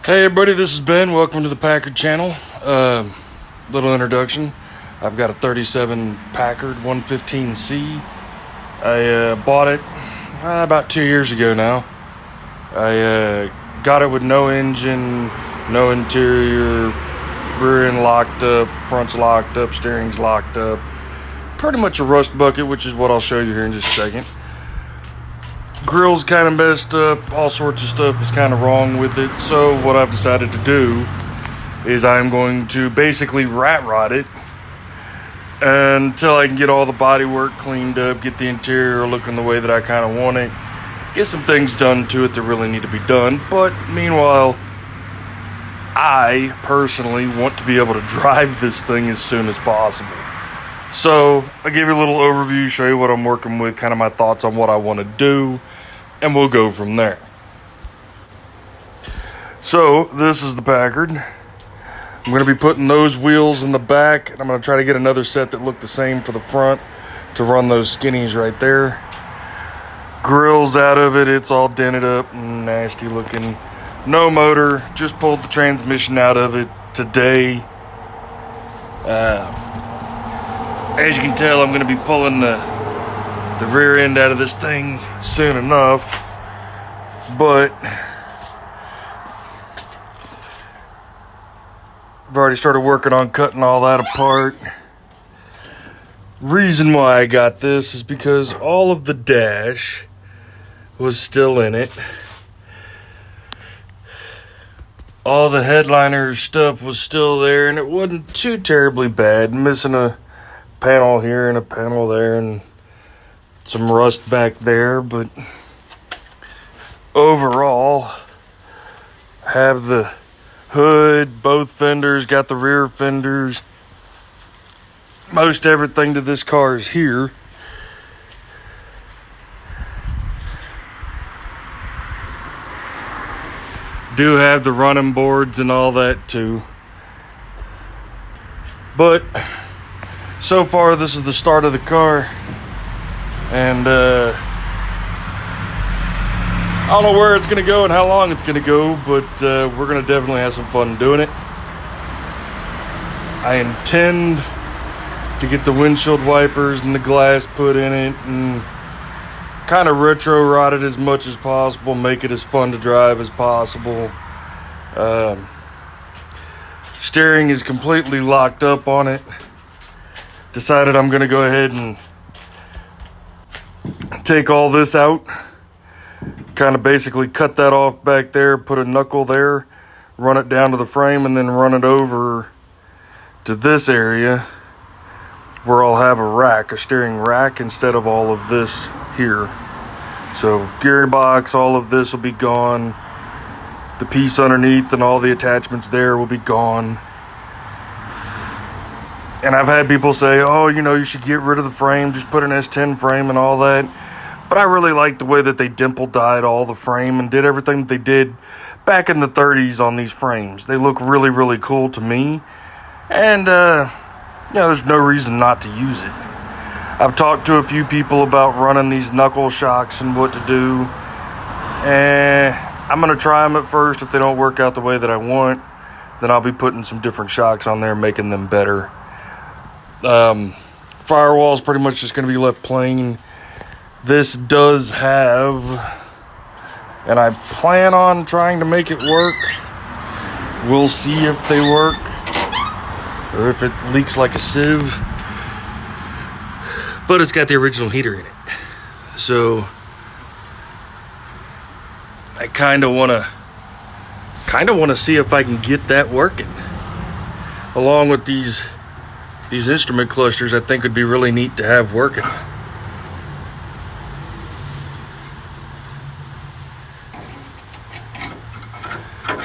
Hey everybody, this is Ben. Welcome to the Packard channel. Little introduction. I've got a 37 Packard 115C. I bought it about 2 years ago now. I got it with no engine, no interior, rear end locked up, front's locked up, steering's locked up. Pretty much a rust bucket, which is what I'll show you here in just a second. Grill's kind of messed up, all sorts of stuff is kind of wrong with it. So what I've decided to do is I'm going to basically rat rod it until I can get all the body work cleaned up, get the interior looking the way that I kind of want it, get some things done to it that really need to be done. But meanwhile, I personally want to be able to drive this thing as soon as possible. So I'll give you a little overview, show you what I'm working with, kind of my thoughts on what I want to do, and we'll go from there. So this is the Packard. I'm going to be putting those wheels in the back, and I'm going to try to get another set that look the same for the front to run those skinnies right there. Grill's out of it, it's all dented up and nasty looking. No motor, just pulled the transmission out of it today. As you can tell, I'm going to be pulling the rear end out of this thing soon enough, but I've already started working on cutting all that apart. Reason why I got this is because all of the dash was still in it. All the headliner stuff was still there, and it wasn't too terribly bad. Missing a panel here and a panel there and some rust back there, but overall have the hood, both fenders, got the rear fenders, most everything to this car is here. Do have the running boards and all that too, but so far, this is the start of the car, and I don't know where it's going to go and how long it's going to go, but we're going to definitely have some fun doing it. I intend to get the windshield wipers and the glass put in it and kind of retro rod it as much as possible, make it as fun to drive as possible. Steering is completely locked up on it. Decided I'm going to go ahead and take all this out, kind of basically cut that off back there, put a knuckle there, run it down to the frame, and then run it over to this area where I'll have a steering rack instead of all of this here. So gearbox, all of this will be gone. The piece underneath and all the attachments there will be gone. And I've had people say, oh, you should get rid of the frame, just put an S10 frame and all that. But I really like the way that they dimple dyed all the frame and did everything that they did back in the 30s on these frames. They look really, really cool to me. And, there's no reason not to use it. I've talked to a few people about running these knuckle shocks and what to do. And I'm going to try them at first. If they don't work out the way that I want, then I'll be putting some different shocks on there, making them better. Firewall is pretty much just going to be left plain. This does have, and I plan on trying to make it work. We'll see if they work or if it leaks like a sieve. But it's got the original heater in it, so I kind of want to see if I can get that working along with these instrument clusters. I think would be really neat to have working.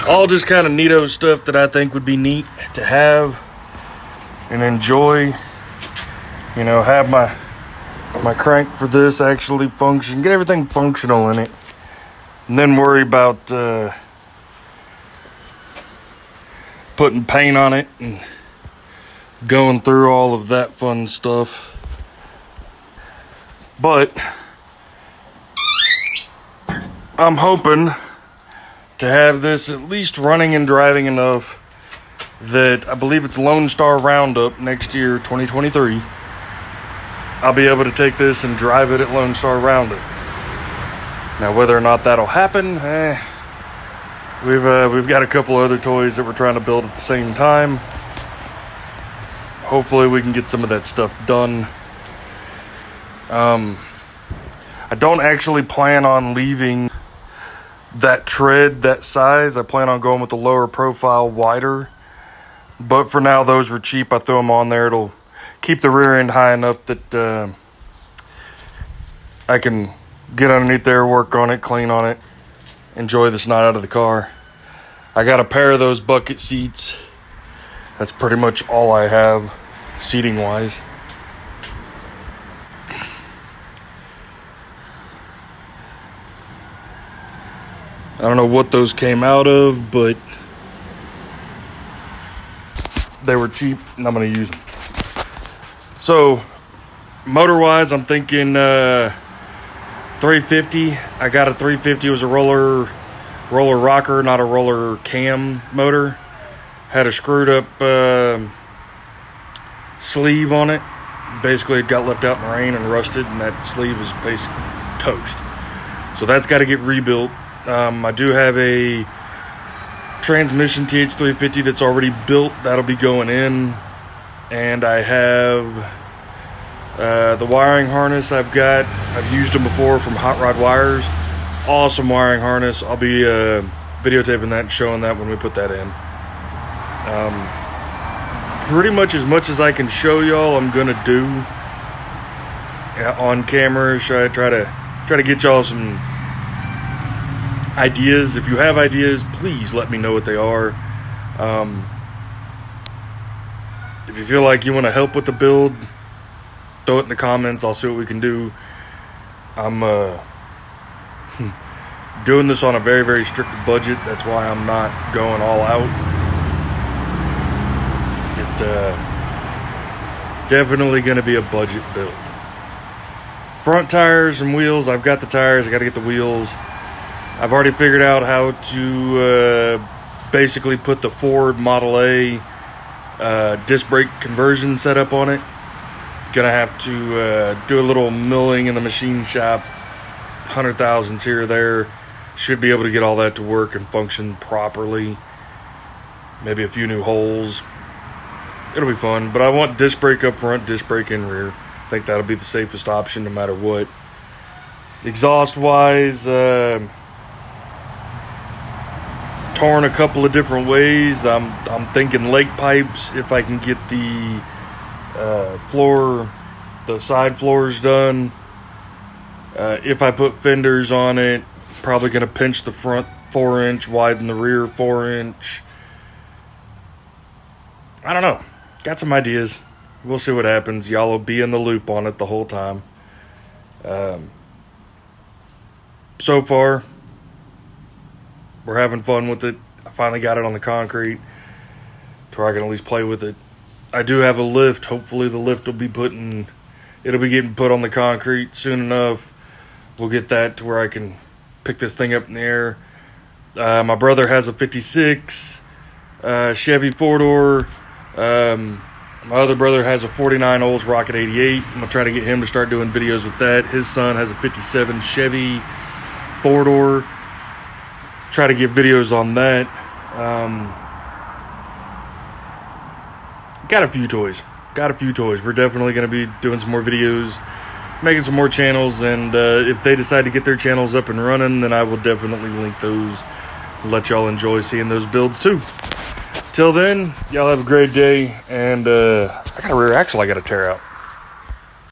All just kind of neato stuff that I think would be neat to have and enjoy. Have my crank for this actually function, get everything functional in it, and then worry about putting paint on it and going through all of that fun stuff. But I'm hoping to have this at least running and driving enough that I believe it's Lone Star Roundup next year, 2023. I'll be able to take this and drive it at Lone Star Roundup. Now, whether or not that'll happen, we've got a couple other toys that we're trying to build at the same time. Hopefully we can get some of that stuff done. I don't actually plan on leaving that tread that size. I plan on going with the lower profile, wider. But for now, those were cheap. I threw them on there. It'll keep the rear end high enough that I can get underneath there, work on it, clean on it, enjoy this night out of the car. I got a pair of those bucket seats. That's pretty much all I have seating wise. I don't know what those came out of, but they were cheap and I'm going to use them. So, motor-wise, I'm thinking 350. I got a 350. It was a roller rocker, not a roller cam motor. Had a screwed up sleeve on it. Basically, it got left out in the rain and rusted, and that sleeve is basically toast. So that's got to get rebuilt. I do have a transmission TH350 that's already built. That'll be going in. And I have the wiring harness I've used them before from Hot Rod Wires. Awesome wiring harness. I'll be videotaping that and showing that when we put that in. Pretty much as I can show y'all, I'm gonna do on camera. Try to get y'all some ideas. If you have ideas, please let me know what they are. If you feel like you want to help with the build, throw it in the comments. I'll see what we can do. I'm doing this on a very, very strict budget. That's why I'm not going all out. Definitely going to be a budget build. Front tires and wheels. I've got the tires. I got to get the wheels. I've already figured out how to basically put the Ford Model A disc brake conversion setup on it. Gonna have to do a little milling in the machine shop, 100,000s here or there. Should be able to get all that to work and function properly. Maybe a few new holes. It'll be fun, but I want disc brake up front, disc brake in rear. I think that'll be the safest option no matter what. Exhaust wise, torn a couple of different ways. I'm thinking lake pipes if I can get the side floors done. If I put fenders on it, probably gonna pinch the front 4-inch, widen the rear 4-inch. I don't know. Got some ideas. We'll see what happens. Y'all will be in the loop on it the whole time. So far, we're having fun with it. I finally got it on the concrete to where I can at least play with it. I do have a lift. Hopefully the lift will be getting put on the concrete soon enough. We'll get that to where I can pick this thing up in the air. My brother has a 56 Chevy 4-door. My other brother has a 49 Olds Rocket 88. I'm going to try to get him to start doing videos with that. His son has a 57 Chevy 4-door. Try to get videos on that. Got a few toys. We're definitely going to be doing some more videos, making some more channels, and if they decide to get their channels up and running, then I will definitely link those. Let y'all enjoy seeing those builds too. Till then, y'all have a great day, and I got a rear axle I got to tear out.